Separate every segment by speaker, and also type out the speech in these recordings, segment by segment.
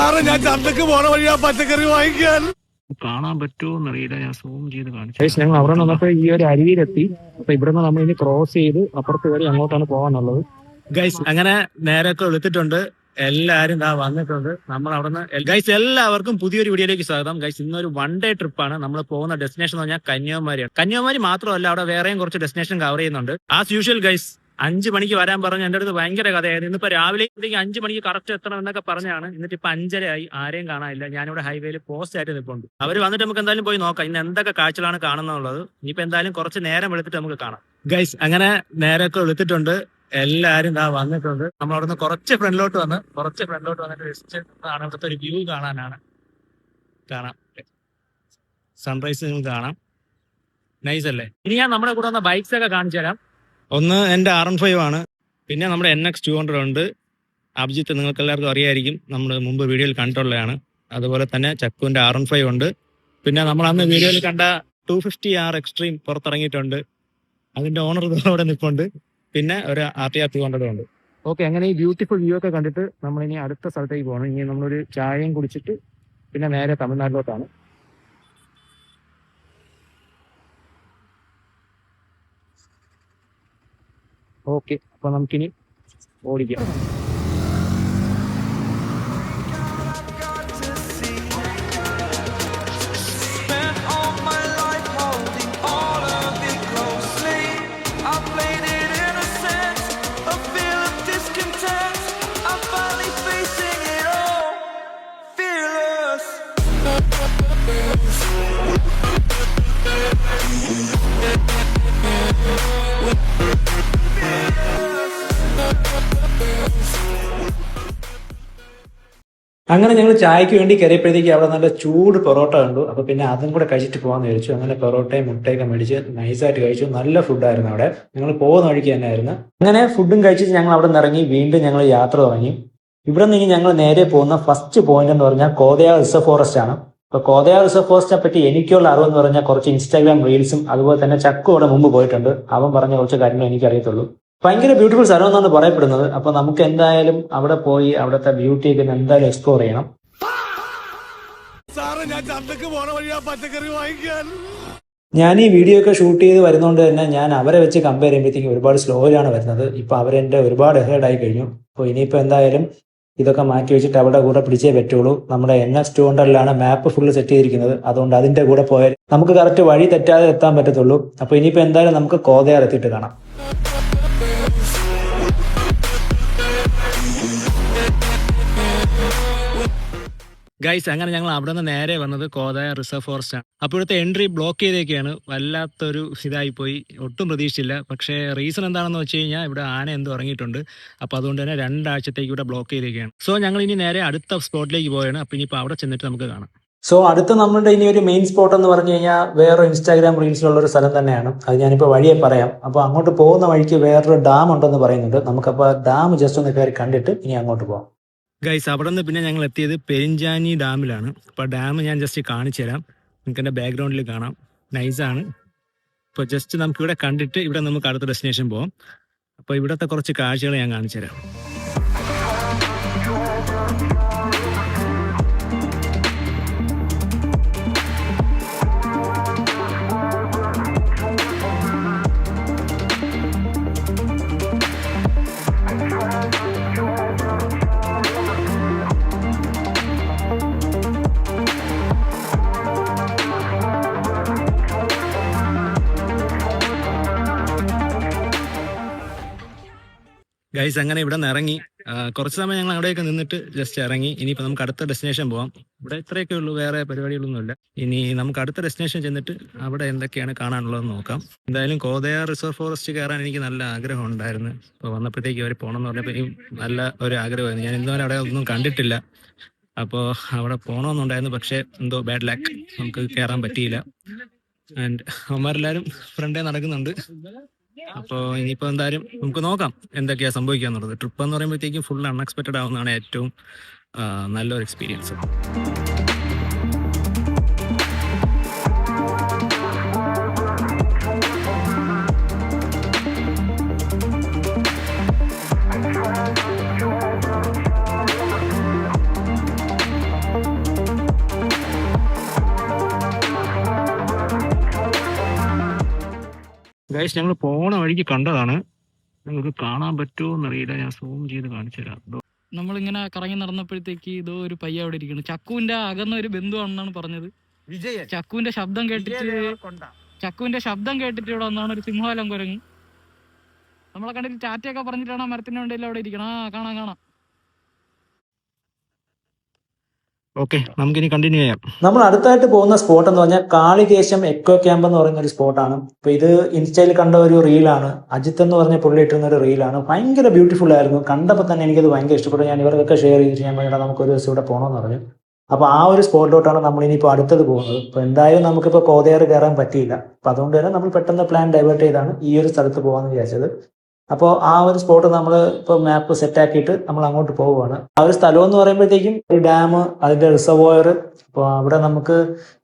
Speaker 1: സാറേ ഞാൻ ചന്തക്ക് പോണ വഴിയാ പച്ചക്കറി വാങ്ങിക്കാൻ.
Speaker 2: കാണാൻ പറ്റുമോന്നറിയില്ല, ഞാൻ സൂം ചെയ്ത് കാണിച്ചു.
Speaker 3: ഞങ്ങൾ അവിടെ നിന്നപ്പോ ഈ ഒരു അരുവിയിലെത്തി. അപ്പൊ ഇവിടെ നിന്ന് നമ്മൾ ഇനി ക്രോസ് ചെയ്ത് അപ്പുറത്ത് വരെ അങ്ങോട്ടാണ് പോകാനുള്ളത്.
Speaker 2: ഗൈസ് അങ്ങനെ നേരൊക്കെ വിളിച്ചിട്ടുണ്ട്, എല്ലാരും വന്നിട്ടുണ്ട്. നമ്മൾ അവിടെ നിന്ന് ഗൈസ് എല്ലാവർക്കും പുതിയൊരു വീഡിയോയിലേക്ക് സ്വാഗതം. ഗൈസ് ഇന്നൊരു വൺ ഡേ ട്രിപ്പാണ്. നമ്മൾ പോകുന്ന ഡെസ്റ്റിനേഷൻ എന്ന് പറഞ്ഞാൽ കന്യാകുമാരിയാണ്. കന്യാകുമാരി മാത്രമല്ല, അവിടെ വേറെയും കുറച്ച് ഡെസ്റ്റിനേഷൻ കവർ ചെയ്യുന്നുണ്ട്. ആസ് യൂഷ്വൽ ഗൈസ് 5 മണിക്ക് വരാൻ പറഞ്ഞു. എൻ്റെ അടുത്ത് ഭയങ്കര കഥയായിരുന്നു. ഇന്നിപ്പോ രാവിലെ 5 മണിക്ക് കറക്റ്റ് എത്തണം എന്നൊക്കെ പറഞ്ഞാണ്. എന്നിട്ട് ഇപ്പൊ 5:30 ആയി, ആരെയും കാണാനില്ല. ഞാനിവിടെ ഹൈവേയിൽ പോസ്റ്റ് ആയിട്ട് നിൽപ്പുണ്ട്. അവർ വന്നിട്ട് നമുക്ക് എന്തായാലും പോയി നോക്കാം ഇന്ന് എന്തൊക്കെ കാഴ്ചകളാണ് കാണുന്നുള്ളത്. ഇനിയിപ്പോ എന്തായാലും കുറച്ച് നേരം വെളുത്തിട്ട് നമുക്ക് കാണാം. ഗൈസ് അങ്ങനെ നേരൊക്കെ വിളിച്ചിട്ടുണ്ട്, എല്ലാരും വന്നിട്ടുണ്ട്. നമ്മൾ അവിടെ നിന്ന് കുറച്ച് ഫ്രണ്ടിലോട്ട് വന്നിട്ട് ജസ്റ്റ് ആണ് ഇവിടുത്തെ ഒരു വ്യൂ കാണാം. സൺറൈസ് കാണാം. നൈസ് അല്ലേ? ഇനി ഞാൻ നമ്മുടെ കൂടെ വന്ന ബൈക്സ് ഒക്കെ കാണിച്ചു തരാം. ഒന്ന് എൻ്റെ R15 ആണ്, പിന്നെ നമ്മുടെ NX200 ഉണ്ട്. അഭിജിത്ത് നിങ്ങൾക്ക് എല്ലാവർക്കും അറിയായിരിക്കും, നമ്മൾ മുമ്പ് വീഡിയോയിൽ കണ്ടിട്ടുള്ളതാണ്. അതുപോലെ തന്നെ ചക്കുവിൻ്റെ R15 ഉണ്ട്. പിന്നെ നമ്മൾ അന്ന് വീഡിയോയിൽ കണ്ട 250R എക്സ്ട്രീം പുറത്തിറങ്ങിയിട്ടുണ്ട്. അതിന്റെ ഓണർ അവിടെ നിൽപ്പുണ്ട്. പിന്നെ ഒരു RTR 200 ഉണ്ട്.
Speaker 3: ഓക്കെ, അങ്ങനെ ഈ ബ്യൂട്ടിഫുൾ വ്യൂ ഒക്കെ കണ്ടിട്ട് നമ്മൾ ഇനി അടുത്ത സ്ഥലത്തേക്ക് പോകണം. ഇനി നമ്മളൊരു ചായയും കുടിച്ചിട്ട് പിന്നെ നേരെ തമിഴ്നാട്ടിലോട്ടാണ്. ഓക്കെ, അപ്പൊ നമുക്കിനി ഓടിക്കാം.
Speaker 4: അങ്ങനെ ഞങ്ങൾ ചായക്ക് വേണ്ടി കയറിയപ്പോഴത്തേക്ക് അവിടെ നല്ല ചൂട് പൊറോട്ട കണ്ടു. അപ്പൊ പിന്നെ അതും കൂടെ കഴിച്ചിട്ട് പോകാന്ന് വിചാരിച്ചു. അങ്ങനെ പൊറോട്ടയും മുട്ടയൊക്കെ മേടിച്ച് നൈസായിട്ട് കഴിച്ചു. നല്ല ഫുഡായിരുന്നു അവിടെ. ഞങ്ങൾ പോകുന്ന വഴിക്ക് തന്നെ ആയിരുന്നു. അങ്ങനെ ഫുഡും കഴിച്ചിട്ട് ഞങ്ങൾ അവിടെ നിന്ന് ഇറങ്ങി വീണ്ടും ഞങ്ങൾ യാത്ര തുടങ്ങി. ഇവിടെ നിന്ന് ഞങ്ങൾ നേരെ പോകുന്ന ഫസ്റ്റ് പോയിന്റ് എന്ന് പറഞ്ഞാൽ കോതയാർ റിസർവ് ഫോറസ്റ്റ് ആണ്. അപ്പൊ കോതയാർ റിസർവ് ഫോറസ്റ്റിനെ പറ്റി എനിക്കുള്ള അറിവെന്ന് പറഞ്ഞാൽ കുറച്ച് ഇൻസ്റ്റാഗ്രാം റീൽസും അതുപോലെ തന്നെ ചക്കു അവിടെ മുമ്പ് പോയിട്ടുണ്ട്. അവൻ പറഞ്ഞ കുറച്ച് കാര്യങ്ങൾ എനിക്കറിയത്തുള്ളൂ. ഭയങ്കര ബ്യൂട്ടിഫുൾ സ്ഥലം എന്നാണ് പറയപ്പെടുന്നത്. അപ്പൊ നമുക്ക് എന്തായാലും അവിടെ പോയി അവിടുത്തെ ബ്യൂട്ടിയൊക്കെ എന്തായാലും എക്സ്പ്ലോർ ചെയ്യണം.
Speaker 1: സാറേ ഞാൻ ചന്തക്ക് പോണ വഴിയാ പച്ചക്കറി വാങ്ങിക്കാൻ.
Speaker 4: ഞാൻ ഈ വീഡിയോ ഒക്കെ ഷൂട്ട് ചെയ്ത് വരുന്നതുകൊണ്ട് തന്നെ ഞാൻ അവരെ വെച്ച് കമ്പയർ ചെയ്യുമ്പോഴത്തേക്കും ഒരുപാട് സ്ലോയിലാണ് വരുന്നത്. ഇപ്പൊ അവരെന്റെ ഒരുപാട് ഹെഡ് ആയി കഴിഞ്ഞു. അപ്പോൾ ഇനിയിപ്പോൾ എന്തായാലും ഇതൊക്കെ മാറ്റി വെച്ചിട്ട് അവിടെ കൂടെ പിടിച്ചേ പറ്റുള്ളൂ. നമ്മുടെ NX200 മാപ്പ് ഫുള്ള് സെറ്റ് ചെയ്തിരിക്കുന്നത്. അതുകൊണ്ട് അതിന്റെ കൂടെ പോയാൽ നമുക്ക് കറക്റ്റ് വഴി തെറ്റാതെ എത്താൻ പറ്റത്തുള്ളൂ. അപ്പൊ ഇനിയിപ്പോൾ എന്തായാലും നമുക്ക് കോതയാർ എത്തിയിട്ട് കാണാം.
Speaker 2: ഗൈസ് അങ്ങനെ ഞങ്ങൾ അവിടെ നിന്ന് നേരെ വന്നത് കോതയാർ റിസർവ് ഫോറസ്റ്റ് ആണ്. അപ്പോൾ ഇവിടുത്തെ എൻട്രി ബ്ലോക്ക് ചെയ്തേക്കാണ്. വല്ലാത്തൊരു ഇതായി പോയി, ഒട്ടും പ്രതീക്ഷിച്ചില്ല. പക്ഷേ റീസൺ എന്താണെന്ന് വെച്ച് കഴിഞ്ഞാൽ ഇവിടെ ആന എന്തോ ഇറങ്ങിയിട്ടുണ്ട്. അപ്പോൾ അതുകൊണ്ട് തന്നെ 2 ആഴ്ചത്തേക്ക് ഇവിടെ ബ്ലോക്ക് ചെയ്തേക്കാണ്. സോ ഞങ്ങൾ ഇനി നേരെ അടുത്ത സ്പോട്ടിലേക്ക് പോവുകയാണ്. അപ്പോൾ ഇനിയിപ്പോൾ അവിടെ ചെന്നിട്ട് നമുക്ക് കാണാം.
Speaker 4: സോ അടുത്ത നമ്മുടെ ഇനി ഒരു മെയിൻ സ്പോട്ട് എന്ന് പറഞ്ഞു കഴിഞ്ഞാൽ വേറൊരു ഇൻസ്റ്റാഗ്രാം റീൽസിലുള്ള ഒരു സ്ഥലം തന്നെയാണ്. അത് ഞാനിപ്പോൾ വഴിയെ പറയാം. അപ്പോൾ അങ്ങോട്ട് പോകുന്ന വഴിക്ക് വേറൊരു ഡാം ഉണ്ടെന്ന് പറയുന്നുണ്ട്. നമുക്കപ്പോൾ ഡാം ജസ്റ്റ് ഒന്ന് കയറി കണ്ടിട്ട് ഇനി അങ്ങോട്ട് പോകാം.
Speaker 2: ഗൈസ് അവിടെ നിന്ന് പിന്നെ ഞങ്ങൾ എത്തിയത് പെരിഞ്ചാനി ഡാമിലാണ്. അപ്പോൾ ഡാം ഞാൻ ജസ്റ്റ് കാണിച്ചു തരാം. നിങ്ങൾക്ക് എൻ്റെ ബാക്ക്ഗ്രൗണ്ടിൽ കാണാം. നൈസാണ്. ഇപ്പോൾ ജസ്റ്റ് നമുക്കിവിടെ കണ്ടിട്ട് ഇവിടെ നമുക്ക് അടുത്ത ഡെസ്റ്റിനേഷൻ പോകാം. അപ്പോൾ ഇവിടുത്തെ കുറച്ച് കാഴ്ചകൾ ഞാൻ കാണിച്ചു തരാം. ഗൈസ് അങ്ങനെ ഇവിടെ നിന്ന് ഇറങ്ങി കുറച്ച് സമയം ഞങ്ങൾ അവിടെയൊക്കെ നിന്നിട്ട് ജസ്റ്റ് ഇറങ്ങി. ഇനിയിപ്പോൾ നമുക്ക് അടുത്ത ഡെസ്റ്റിനേഷൻ പോകാം. ഇവിടെ ഇത്രയൊക്കെ ഉള്ളൂ, വേറെ പരിപാടികളൊന്നുമില്ല. ഇനി നമുക്ക് അടുത്ത ഡെസ്റ്റിനേഷൻ ചെന്നിട്ട് അവിടെ എന്തൊക്കെയാണ് കാണാനുള്ളതെന്ന് നോക്കാം. എന്തായാലും കോതയാർ റിസർവ് ഫോറസ്റ്റ് കയറാൻ എനിക്ക് നല്ല ആഗ്രഹം ഉണ്ടായിരുന്നു. ഇപ്പോൾ വന്നപ്പോഴത്തേക്ക് അവർ പോകണമെന്ന് പറഞ്ഞപ്പോൾ നല്ല ഒരു ആഗ്രഹമായിരുന്നു. ഞാൻ ഇന്നുവരെ അവിടെ ഒന്നും കണ്ടിട്ടില്ല. അപ്പോൾ അവിടെ പോകണമെന്നുണ്ടായിരുന്നു. പക്ഷേ എന്തോ ബാഡ് ലക്ക്, നമുക്ക് കയറാൻ പറ്റിയില്ല. ആൻഡ് അവന്മാരെല്ലാവരും ഫ്രണ്ടേ നടക്കുന്നുണ്ട്. അപ്പോൾ ഇനിയിപ്പോൾ എന്തായാലും നമുക്ക് നോക്കാം എന്തൊക്കെയാണ് സംഭവിക്കാന്നുള്ളത്. ട്രിപ്പ് എന്ന് പറയുമ്പോഴത്തേക്കും ഫുൾ അൺഎക്സ്പെക്റ്റഡ് ആവുന്നതാണ് ഏറ്റവും നല്ലൊരു എക്സ്പീരിയൻസ്. ഗൈസ് ഞങ്ങൾ പോണ വഴിക്ക് കണ്ടതാണ്. നിങ്ങൾക്ക് കാണാൻ പറ്റുമോ എന്നറിയില്ല, ഞാൻ സൂം ചെയ്ത് കാണിച്ചു തരാം.
Speaker 5: നമ്മളിങ്ങനെ കറങ്ങി നടന്നപ്പോഴത്തേക്ക് ഇതോ ഒരു പയ്യ അവിടെ ഇരിക്കുന്നു. ചക്കുവിന്റെ അകന്ന ഒരു ബന്ധുവാണെന്നാണ് പറഞ്ഞത്. ചക്കുവിന്റെ ശബ്ദം കേട്ടിട്ട് ഇവിടെ വന്നാണ് ഒരു സിംഹവാലം കുരങ്ങ്. നമ്മളെ കണ്ടിട്ട് ടാറ്റയൊക്കെ പറഞ്ഞിട്ടാണ് ആ മരത്തിന്റെ വണ്ടിയിൽ അവിടെ ഇരിക്കണം. കാണാം.
Speaker 2: ഓക്കെ, നമുക്കിനി കണ്ടിന്യൂ ചെയ്യാം.
Speaker 4: നമ്മൾ അടുത്തായിട്ട് പോകുന്ന സ്പോട്ട് എന്ന് പറഞ്ഞാൽ കാളികേശം എക്കോ ക്യാമ്പ് എന്ന് പറയുന്ന ഒരു സ്പോട്ടാണ്. അപ്പൊ ഇത് ഇൻസ്റ്റയിൽ കണ്ട ഒരു റീലാണ്. അജിത്ത് എന്ന് പറഞ്ഞ പുള്ളി ഇട്ടുന്ന ഒരു റീലാണ്. ഭയങ്കര ബ്യൂട്ടിഫുൾ ആയിരുന്നു. കണ്ടപ്പോൾ തന്നെ എനിക്കത് ഭയങ്കര ഇഷ്ടപ്പെട്ടു. ഞാൻ ഇവർക്കൊക്കെ ഷെയർ ചെയ്തിട്ട് ഞാൻ വേണ്ട നമുക്കൊരു ദിവസം ഇവിടെ പോകണമെന്ന് പറഞ്ഞു. അപ്പൊ ആ ഒരു സ്പോട്ടിലോട്ടാണ് നമ്മൾ ഇനിയിപ്പോൾ അടുത്തത് പോകുന്നത്. അപ്പൊ എന്തായാലും നമുക്കിപ്പോൾ കോതയാറ് കയറാൻ പറ്റിയില്ല. അപ്പൊ അതുകൊണ്ട് തന്നെ നമ്മൾ പെട്ടെന്ന് പ്ലാൻ ഡൈവേർട്ട് ചെയ്താണ് ഈ ഒരു സ്ഥലത്ത് പോകാമെന്ന് വിചാരിച്ചത്. അപ്പോൾ ആ ഒരു സ്പോട്ട് നമ്മൾ ഇപ്പോൾ മാപ്പ് സെറ്റ് ആക്കിയിട്ട് നമ്മൾ അങ്ങോട്ട് പോവുകയാണ്. ആ ഒരു സ്ഥലം എന്ന് പറയുമ്പോഴത്തേക്കും ഒരു ഡാം, അതിന്റെ റിസർവോയർ, അപ്പോൾ അവിടെ നമുക്ക്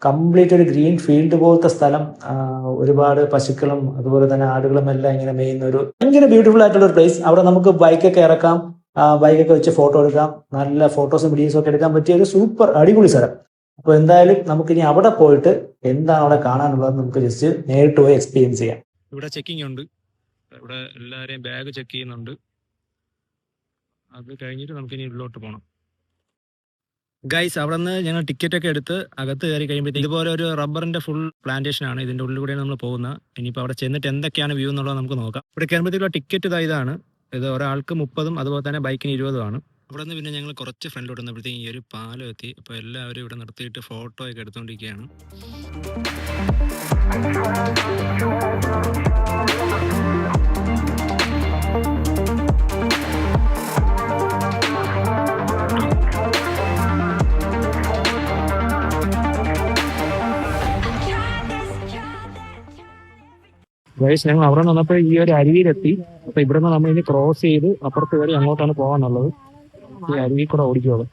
Speaker 4: കംപ്ലീറ്റ് ഒരു ഗ്രീൻ ഫീൽഡ് പോലത്തെ സ്ഥലം, ഒരുപാട് പശുക്കളും അതുപോലെ തന്നെ ആടുകളും എല്ലാം ഇങ്ങനെ മേയുന്ന ഒരു ഭയങ്കര ബ്യൂട്ടിഫുൾ ആയിട്ടുള്ള ഒരു പ്ലേസ്. അവിടെ നമുക്ക് ബൈക്കൊക്കെ ഇറക്കാം, ബൈക്കൊക്കെ വെച്ച് ഫോട്ടോ എടുക്കാം, നല്ല ഫോട്ടോസും വീഡിയോസും ഒക്കെ എടുക്കാൻ പറ്റിയ ഒരു സൂപ്പർ അടിപൊളി സ്ഥലം. അപ്പോൾ എന്തായാലും നമുക്കിനി അവിടെ പോയിട്ട് എന്താണ് അവിടെ കാണാനുള്ളത് നമുക്ക് ജസ്റ്റ് നേരിട്ട് പോയി എക്സ്പീരിയൻസ് ചെയ്യാം.
Speaker 2: ഇവിടെ ചെക്കിംഗ് ഉണ്ട്, ഇവിടെ എല്ലാവരെയും ബാഗ് ചെക്ക് ചെയ്യുന്നുണ്ട്. അത് കഴിഞ്ഞിട്ട് നമുക്കിനി ഉള്ളിലോട്ട് പോകണം. ഗൈസ് അവിടെ നിന്ന് ഞങ്ങൾ ടിക്കറ്റ് ഒക്കെ എടുത്ത് അകത്ത് കയറി കഴിയുമ്പോഴത്തേക്ക് ഇതുപോലെ ഒരു റബ്ബറിന്റെ ഫുൾ പ്ലാന്റേഷൻ ആണ്. ഇതിന്റെ ഉള്ളിലൂടെയാണ് നമ്മൾ പോകുന്നത്. ഇനിയിപ്പോൾ അവിടെ ചെന്നിട്ട് എന്തൊക്കെയാണ് വ്യൂ എന്നുള്ളത് നമുക്ക് നോക്കാം. ഇവിടെ കയറുമ്പോഴത്തേക്കുള്ള ടിക്കറ്റ് ഇതാണ്. ഇത് ഒരാൾക്ക് 30 അതുപോലെ തന്നെ ബൈക്കിന് 20 അവിടെ നിന്ന് പിന്നെ ഞങ്ങൾ കുറച്ച് ഫ്രണ്ടിലോട്ട് വന്നപ്പോഴത്തേക്കും ഈ ഒരു പാലം എത്തി. അപ്പോൾ എല്ലാവരും ഇവിടെ നിർത്തിയിട്ട് ഫോട്ടോ ഒക്കെ എടുത്തുകൊണ്ടിരിക്കുകയാണ്.
Speaker 3: ഗൈസ് ഞങ്ങൾ അവിടെ വന്നപ്പോൾ ഈ ഒരു അരുവിയിലെത്തി. അപ്പൊ ഇവിടെ നിന്ന് നമ്മൾ ഇനി ക്രോസ് ചെയ്ത് അപ്പുറത്ത് കയറി അങ്ങോട്ടാണ് പോകാനുള്ളത്. ഈ അരുവി കൂടെ ഓടിക്കുള്ളൂ.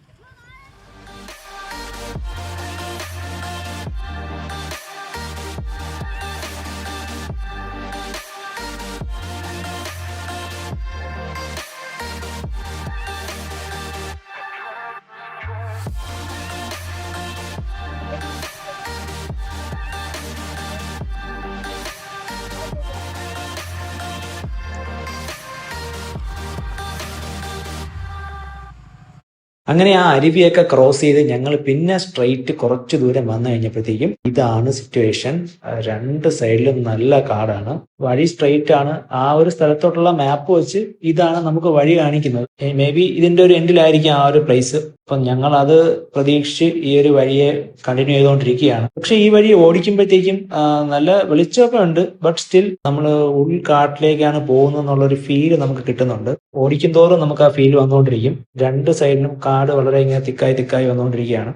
Speaker 4: അങ്ങനെ ആ അരുവിയൊക്കെ ക്രോസ് ചെയ്ത് ഞങ്ങൾ പിന്നെ സ്ട്രെയിറ്റ് കുറച്ച് ദൂരം വന്നു കഴിഞ്ഞപ്പോഴത്തേക്കും ഇതാണ് സിറ്റുവേഷൻ. രണ്ട് സൈഡിലും നല്ല കാടാണ്, വഴി സ്ട്രെയിറ്റ് ആണ്. ആ ഒരു സ്ഥലത്തോട്ടുള്ള മാപ്പ് വെച്ച് ഇതാണ് നമുക്ക് വഴി കാണിക്കുന്നത്. മേ ബി ഇതിന്റെ ഒരു എൻഡിലായിരിക്കും ആ ഒരു പ്ലേസ്. അപ്പം ഞങ്ങൾ അത് പ്രതീക്ഷിച്ച് ഈ ഒരു വഴിയെ കണ്ടിന്യൂ ചെയ്തുകൊണ്ടിരിക്കുകയാണ്. പക്ഷെ ഈ വഴി ഓടിക്കുമ്പോഴത്തേക്കും നല്ല വെളിച്ചമൊക്കെ ഉണ്ട്, ബട്ട് സ്റ്റിൽ നമ്മൾ ഉൾക്കാട്ടിലേക്കാണ് പോകുന്നത് എന്നുള്ളൊരു ഫീല് നമുക്ക് കിട്ടുന്നുണ്ട്. ഓടിക്കും തോറും നമുക്ക് ആ ഫീൽ വന്നുകൊണ്ടിരിക്കും. രണ്ട് സൈഡിലും കാട് വളരെ ഇങ്ങനെ തിക്കായി വന്നുകൊണ്ടിരിക്കുകയാണ്.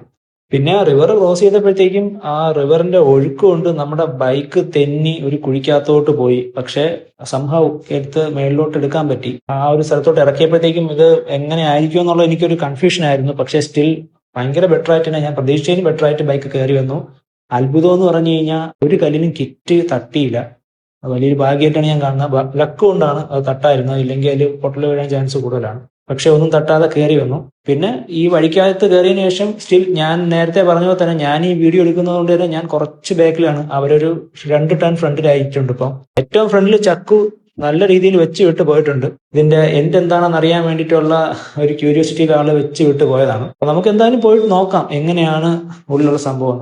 Speaker 4: പിന്നെ റിവർ ക്രോസ് ചെയ്തപ്പോഴത്തേക്കും ആ റിവറിന്റെ ഒഴുക്ക് കൊണ്ട് നമ്മുടെ ബൈക്ക് തെന്നി ഒരു കുഴിക്കകത്തോട്ട് പോയി. പക്ഷെ സംഭവം എടുത്ത് മേളിലോട്ട് എടുക്കാൻ പറ്റി. ആ ഒരു സ്ഥലത്തോട്ട് ഇറക്കിയപ്പോഴത്തേക്കും ഇത് എങ്ങനെ ആയിരിക്കും എന്നുള്ള എനിക്കൊരു കൺഫ്യൂഷൻ ആയിരുന്നു. പക്ഷെ സ്റ്റിൽ ഭയങ്കര ബെറ്റർ ആയിട്ട് തന്നെ, ഞാൻ പ്രതീക്ഷിച്ചതിന് ബെറ്റർ ആയിട്ട് ബൈക്ക് കയറി വന്നു. അത്ഭുതം എന്ന് പറഞ്ഞു കഴിഞ്ഞാൽ ഒരു കല്ലിനും കിറ്റ് തട്ടിയില്ല. വലിയൊരു ഭാഗ്യമായിട്ടാണ് ഞാൻ കാണുന്നത്. ലക്ക് കൊണ്ടാണ് അത് തട്ടായിരുന്നത്, ഇല്ലെങ്കിൽ അതിൽ പൊട്ടൽ വീഴാൻ ചാൻസ് കൂടുതലാണ്. പക്ഷെ ഒന്നും തട്ടാതെ കയറി വന്നു. പിന്നെ ഈ വഴിക്കകത്ത് കയറിയതിനു ശേഷം സ്റ്റിൽ ഞാൻ നേരത്തെ പറഞ്ഞ പോലെ തന്നെ ഞാൻ ഈ വീഡിയോ എടുക്കുന്നത് കൊണ്ട് തന്നെ ഞാൻ കുറച്ച് ബാക്കിലാണ്. അവരൊരു 2 ടൺ ഫ്രണ്ടിലായിട്ടുണ്ട്. ഇപ്പം ഏറ്റവും ഫ്രണ്ടിൽ ചക്കു നല്ല രീതിയിൽ വെച്ച് വിട്ട് പോയിട്ടുണ്ട്. ഇതിന്റെ എൻഡ് എന്താണെന്ന് അറിയാൻ വേണ്ടിയിട്ടുള്ള ഒരു ക്യൂരിയോസിറ്റിയിൽ ആള് വെച്ച് വിട്ട് പോയതാണ്. അപ്പൊ നമുക്ക് എന്തായാലും പോയിട്ട് നോക്കാം എങ്ങനെയാണ് ഉള്ളിലുള്ള സംഭവം.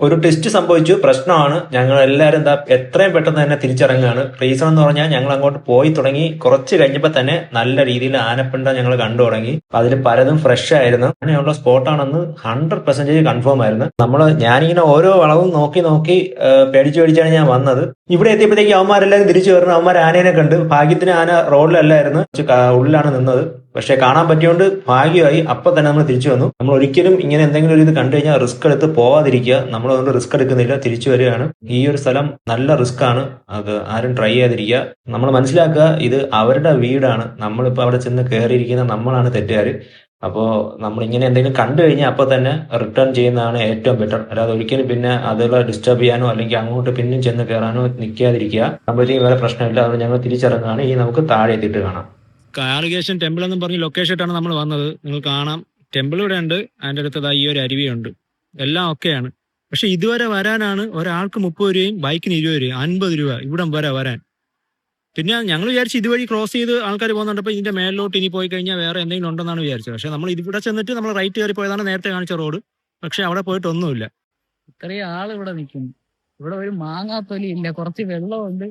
Speaker 4: ഒരു ടെസ്റ്റ് സംഭവിച്ചു, പ്രശ്നമാണ്. ഞങ്ങൾ എല്ലാവരും എത്രയും പെട്ടെന്ന് തന്നെ തിരിച്ചിറങ്ങുകയാണ്. റീസൺ എന്ന് പറഞ്ഞാൽ ഞങ്ങൾ അങ്ങോട്ട് പോയി തുടങ്ങി കുറച്ച് കഴിഞ്ഞപ്പോൾ തന്നെ നല്ല രീതിയിൽ ആനപ്പിണ്ട ഞങ്ങൾ കണ്ടു തുടങ്ങി. അതിൽ പലതും ഫ്രഷ് ആയിരുന്നു. അങ്ങനെയുള്ള സ്പോട്ടാണെന്ന് 100% കൺഫേം ആയിരുന്നു. ഞാനിങ്ങനെ ഓരോ വളവും നോക്കി പേടിച്ചാണ് ഞാൻ വന്നത്. ഇവിടെ എത്തിയപ്പോഴത്തേക്ക് അവന്മാരെല്ലാവരും തിരിച്ചു കയറുന്നു. അവന്മാർ ആനേനെ കണ്ട്. ഭാഗ്യത്തിന് ആന റോഡിലല്ലായിരുന്നു, ഉള്ളിലാണ് നിന്നത്. പക്ഷെ കാണാൻ പറ്റിയോണ്ട് ഭാഗ്യമായി. അപ്പൊ തന്നെ നമ്മൾ തിരിച്ചു വന്നു. നമ്മൾ ഒരിക്കലും ഇങ്ങനെ എന്തെങ്കിലും ഒരു ഇത് കണ്ടു കഴിഞ്ഞാൽ റിസ്ക് എടുത്ത് പോവാതിരിക്കുക. നമ്മൾ അതുകൊണ്ട് റിസ്ക് എടുക്കുന്നില്ല, തിരിച്ചു വരികയാണ്. ഈ ഒരു സ്ഥലം നല്ല റിസ്ക് ആണ്, അത് ആരും ട്രൈ ചെയ്യാതിരിക്കുക. നമ്മൾ മനസ്സിലാക്കുക, ഇത് അവരുടെ വീടാണ്. നമ്മളിപ്പോൾ അവിടെ ചെന്ന് കയറിയിരിക്കുന്ന നമ്മളാണ് തെറ്റുകാർ. അപ്പോൾ നമ്മളിങ്ങനെ എന്തെങ്കിലും കണ്ടു കഴിഞ്ഞാൽ അപ്പോൾ തന്നെ റിട്ടേൺ ചെയ്യുന്നതാണ് ഏറ്റവും ബെറ്റർ. അല്ലാതെ ഒരിക്കലും പിന്നെ അതുള്ള ഡിസ്റ്റർബ് ചെയ്യാനോ അല്ലെങ്കിൽ അങ്ങോട്ട് പിന്നും ചെന്ന് കയറാനോ നിൽക്കാതിരിക്കുക. നമ്മളൊരിക്കലും വേറെ പ്രശ്നമില്ല. അത് ഞങ്ങൾ തിരിച്ചിറങ്ങുകയാണ്. ഈ നമുക്ക് താഴെ എത്തിയിട്ട് കാണാം.
Speaker 2: കാളികേശം ടെമ്പിൾ എന്നും പറഞ്ഞ് ലൊക്കേഷൻ ആയിട്ടാണ് നമ്മൾ വന്നത്. നിങ്ങൾ കാണാം, ടെമ്പിൾ ഇവിടെ ഉണ്ട്, അതിൻ്റെ അടുത്തത് ഈ ഒരു അരുവിയുണ്ട്, എല്ലാം ഒക്കെയാണ്. പക്ഷെ ഇതുവരെ വരാനാണ് ഒരാൾക്ക് 30 രൂപയും ബൈക്കിന് 20 രൂപയും, 50 രൂപ ഇവിടം വരെ വരാൻ. പിന്നെ ഞങ്ങൾ വിചാരിച്ചു ഇതുവഴി ക്രോസ് ചെയ്ത് ആൾക്കാർ പോകുന്നുണ്ടപ്പോൾ ഇതിന്റെ മേലിലോട്ട് ഇനി പോയി കഴിഞ്ഞാൽ വേറെ എന്തെങ്കിലും ഉണ്ടെന്നാണ് വിചാരിച്ചത്. പക്ഷെ നമ്മൾ ഇവിടെ ചെന്നിട്ട് നമ്മൾ റൈറ്റ് കയറി പോയതാണ് നേരത്തെ കാണിച്ച റോഡ്. പക്ഷെ അവിടെ പോയിട്ട് ഒന്നുമില്ല.
Speaker 5: ഇത്രയും ആള് ഇവിടെ നിൽക്കുന്നു. ഇവിടെ ഒരു മാങ്ങാത്തൊലി ഇല്ല, കുറച്ച് വെള്ളമുണ്ട്.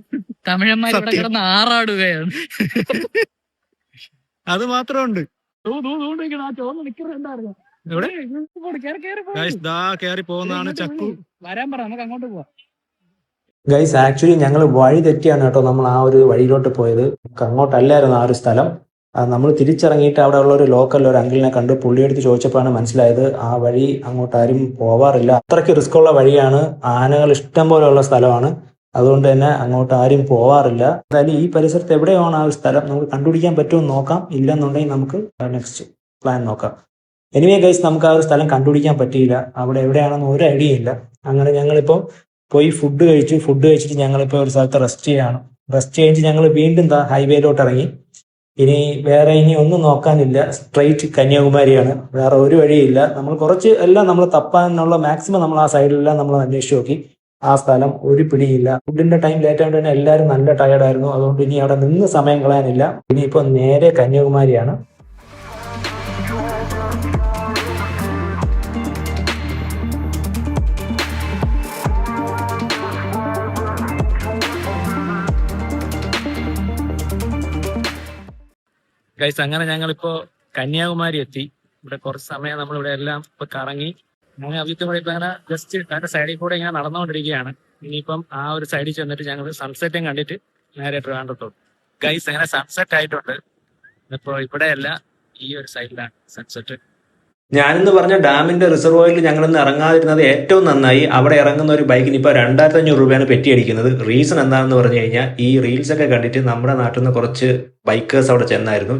Speaker 5: തമിഴന്മാർ ഇവിടെ
Speaker 2: സത്യം.
Speaker 5: കിടന്ന് ആറാടുകയാണ്.
Speaker 2: അത് മാത്രമുണ്ട്.
Speaker 5: ആ ചോന്ന് നിൽക്കുന്നുണ്ടായിരുന്നു.
Speaker 2: എവിടെ
Speaker 5: കേറി പോ.
Speaker 2: ഗൈസ് ദാ കയറി പോകുന്നതാണ് ചക്കു.
Speaker 5: വരാൻ പറ, നമുക്ക് അങ്ങോട്ട് പോവാം.
Speaker 4: ഗൈസ് ആക്ച്വലി ഞങ്ങൾ വഴി തെറ്റിയാണ് കേട്ടോ നമ്മൾ ആ ഒരു വഴിയിലോട്ട് പോയത്. അങ്ങോട്ടല്ലായിരുന്നു ആ ഒരു സ്ഥലം. നമ്മൾ തിരിച്ചിറങ്ങിയിട്ട് അവിടെ ഉള്ള ഒരു ലോക്കൽ ഒരു അങ്കിളിനെ കണ്ട് പുള്ളിയെടുത്ത് ചോദിച്ചപ്പോഴാണ് മനസ്സിലായത് ആ വഴി അങ്ങോട്ട് ആരും പോവാറില്ല. അത്രയ്ക്ക് റിസ്ക് ഉള്ള വഴിയാണ്, ആനകൾ ഇഷ്ടം പോലെയുള്ള സ്ഥലമാണ്. അതുകൊണ്ട് തന്നെ അങ്ങോട്ട് ആരും പോവാറില്ല. എന്തായാലും ഈ പരിസരത്ത് എവിടെയാണ് ആ ഒരു സ്ഥലം നമുക്ക് കണ്ടുപിടിക്കാൻ പറ്റുമെന്ന് നോക്കാം. ഇല്ലെന്നുണ്ടെങ്കിൽ നമുക്ക് നെക്സ്റ്റ് പ്ലാൻ നോക്കാം. എനിവേ ഗൈസ് നമുക്ക് ആ ഒരു സ്ഥലം കണ്ടുപിടിക്കാൻ പറ്റിയില്ല. അവിടെ എവിടെയാണെന്ന് ഒരു ഐഡിയ ഇല്ല. അങ്ങനെ ഞങ്ങളിപ്പോൾ പോയി ഫുഡ് കഴിച്ചിട്ട് ഞങ്ങളിപ്പോൾ ഒരു സ്ഥലത്ത് റെസ്റ്റ് ചെയ്യാണ്. റെസ്റ്റ് കഴിഞ്ഞ് ഞങ്ങൾ വീണ്ടും ഹൈവേയിലോട്ട് ഇറങ്ങി. ഇനി ഒന്നും നോക്കാനില്ല, സ്ട്രെയിറ്റ് കന്യാകുമാരിയാണ്, വേറെ ഒരു വഴിയില്ല. നമ്മൾ കുറച്ച് എല്ലാം നമ്മൾ തപ്പാനുള്ള മാക്സിമം നമ്മൾ ആ സൈഡിലെല്ലാം നമ്മൾ അന്വേഷിച്ച് നോക്കി. ആ സ്ഥലം ഒരു പിടിയില്ല. ഫുഡിന്റെ ടൈം ലേറ്റ് ആയതുകൊണ്ട് തന്നെ എല്ലാവരും നല്ല ടയർഡായിരുന്നു. അതുകൊണ്ട് ഇനി അവിടെ നിന്ന് സമയം കളയാനില്ല. ഇനിയിപ്പോൾ നേരെ കന്യാകുമാരിയാണ്.
Speaker 2: ഗൈസ് അങ്ങനെ ഞങ്ങളിപ്പോ കന്യാകുമാരി എത്തി. ഇവിടെ കുറച്ച് സമയം നമ്മൾ ഇവിടെ എല്ലാം ഇപ്പൊ കറങ്ങി. അങ്ങനെ അഭിത്തും കൂടെ ഇപ്പൊ അങ്ങനെ ജസ്റ്റ് അതിന്റെ സൈഡിൽ കൂടെ ഇങ്ങനെ നടന്നുകൊണ്ടിരിക്കുകയാണ്. ഇനിയിപ്പം ആ ഒരു സൈഡിൽ ചെന്നിട്ട് ഞങ്ങൾ സൺസെറ്റും കണ്ടിട്ട് നേരെ ട്രിവാൻഡ്രത്തോട്ട്. ഗൈസ് അങ്ങനെ സൺസെറ്റ് ആയിട്ടുണ്ട്. ഇപ്പൊ ഇവിടെയല്ല, ഈ ഒരു സൈഡിലാണ് സൺസെറ്റ്.
Speaker 4: ഞാനെന്ന് പറഞ്ഞ ഡാമിന്റെ റിസർവോയറിൽ ഞങ്ങളിന്ന് ഇറങ്ങാതിരുന്നത് ഏറ്റവും നന്നായി. അവിടെ ഇറങ്ങുന്ന ഒരു ബൈക്കിന് ഇപ്പോൾ 2500 രൂപയാണ് പെറ്റിയടിക്കുന്നത്. റീസൺ എന്താണെന്ന് പറഞ്ഞു കഴിഞ്ഞാൽ ഈ റീൽസ് ഒക്കെ കണ്ടിട്ട് നമ്മുടെ നാട്ടിൽ നിന്ന് കുറച്ച് ബൈക്കേഴ്സ് അവിടെ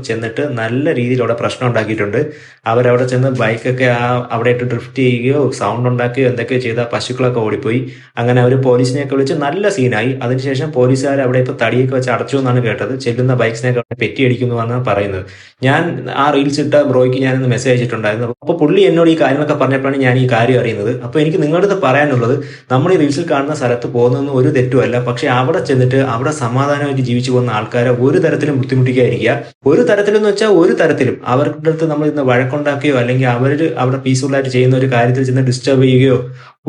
Speaker 4: ചെന്നിട്ട് നല്ല രീതിയിൽ അവിടെ പ്രശ്നം ഉണ്ടാക്കിയിട്ടുണ്ട്. അവരവിടെ ചെന്ന് ബൈക്കൊക്കെ അവിടെ ഇട്ട് ഡ്രിഫ്റ്റ് ചെയ്യുകയോ സൗണ്ട് ഉണ്ടാക്കുകയോ എന്തൊക്കെയോ ചെയ്ത പശുക്കളൊക്കെ ഓടിപ്പോയി. അങ്ങനെ അവർ പോലീസിനെയൊക്കെ വിളിച്ച് നല്ല സീനായി. അതിനുശേഷം പോലീസുകാർ അവിടെ ഇപ്പോൾ തടിയൊക്കെ വെച്ച് അടച്ചു എന്നാണ് കേട്ടത്. ചെല്ലുന്ന ബൈക്സിനെയൊക്കെ പെറ്റിയടിക്കുന്നു എന്നാണ് പറയുന്നത്. ഞാൻ ആ റീൽസ് ഇട്ട ബ്രോയ്ക്ക് ഞാനൊന്ന് മെസ്സേജ് അയച്ചിട്ടുണ്ടായിരുന്നു. അപ്പോൾ പുള്ളി എന്നോട് ഈ കാര്യങ്ങളൊക്കെ പറഞ്ഞപ്പോഴാണ് ഞാൻ ഈ കാര്യം അറിയുന്നത്. അപ്പോൾ എനിക്ക് നിങ്ങളുടെ അടുത്ത് പറയാനുള്ളത്, നമ്മൾ ഈ റീൽസിൽ കാണുന്ന സ്ഥലത്ത് പോകുന്നതൊന്നും ഒരു തെറ്റുമല്ല. പക്ഷെ അവിടെ ചെന്നിട്ട് അവിടെ സമാധാനമായിട്ട് ജീവിച്ചു പോകുന്ന ആൾക്കാരെ ഒരു തരത്തിലും ബുദ്ധിമുട്ടിക്കാതിരിക്കുക. ഒരു തരത്തിലെന്ന് വെച്ചാൽ ഒരു തരത്തിലും അവരുടെ അടുത്ത് നമ്മൾ ഇന്ന് വഴക്കുണ്ടാക്കുകയോ അല്ലെങ്കിൽ അവർ അവിടെ പീസ്ഫുള്ളായിട്ട് ചെയ്യുന്ന ഒരു കാര്യത്തിൽ ചെന്ന് ഡിസ്റ്റർബ് ചെയ്യുകയോ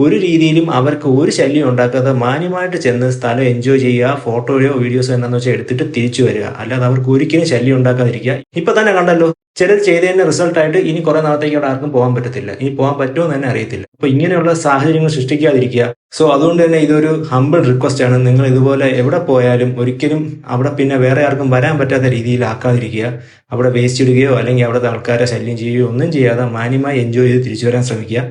Speaker 4: ഒരു രീതിയിലും അവർക്ക് ഒരു ശല്യം ഉണ്ടാക്കാതെ മാന്യമായിട്ട് ചെന്ന് സ്ഥലം എൻജോയ് ചെയ്യുക. ഫോട്ടോയോ വീഡിയോസോ എന്താണെന്ന് വെച്ചാൽ എടുത്തിട്ട് തിരിച്ചു വരിക. അല്ലാതെ അവർക്ക് ഒരിക്കലും ശല്യം ഉണ്ടാക്കാതിരിക്കുക. ഇപ്പൊ തന്നെ കണ്ടല്ലോ, ചിലർ ചെയ്തതിന്റെ റിസൾട്ടായിട്ട് ഇനി കുറെ നാളത്തേക്ക് അവിടെ ആർക്കും പോകാൻ പറ്റത്തില്ല. ഇനി പോകാൻ പറ്റുമോ എന്ന് തന്നെ അറിയത്തില്ല. അപ്പൊ ഇങ്ങനെയുള്ള സാഹചര്യങ്ങൾ സൃഷ്ടിക്കാതിരിക്കുക. സോ അതുകൊണ്ട് തന്നെ ഇതൊരു ഹംബിൾ റിക്വസ്റ്റ് ആണ്. നിങ്ങൾ ഇതുപോലെ എവിടെ പോയാലും ഒരിക്കലും അവിടെ പിന്നെ വേറെ ആർക്കും വരാൻ പറ്റാത്ത രീതിയിൽ ആക്കാതിരിക്കുക. അവിടെ വേസ്റ്റ് ഇടുകയോ അല്ലെങ്കിൽ അവിടുത്തെ ആൾക്കാരെ ശല്യം ചെയ്യുകയോ ഒന്നും ചെയ്യാതെ മാന്യമായി എൻജോയ് ചെയ്ത് തിരിച്ചു വരാൻ ശ്രമിക്കുക.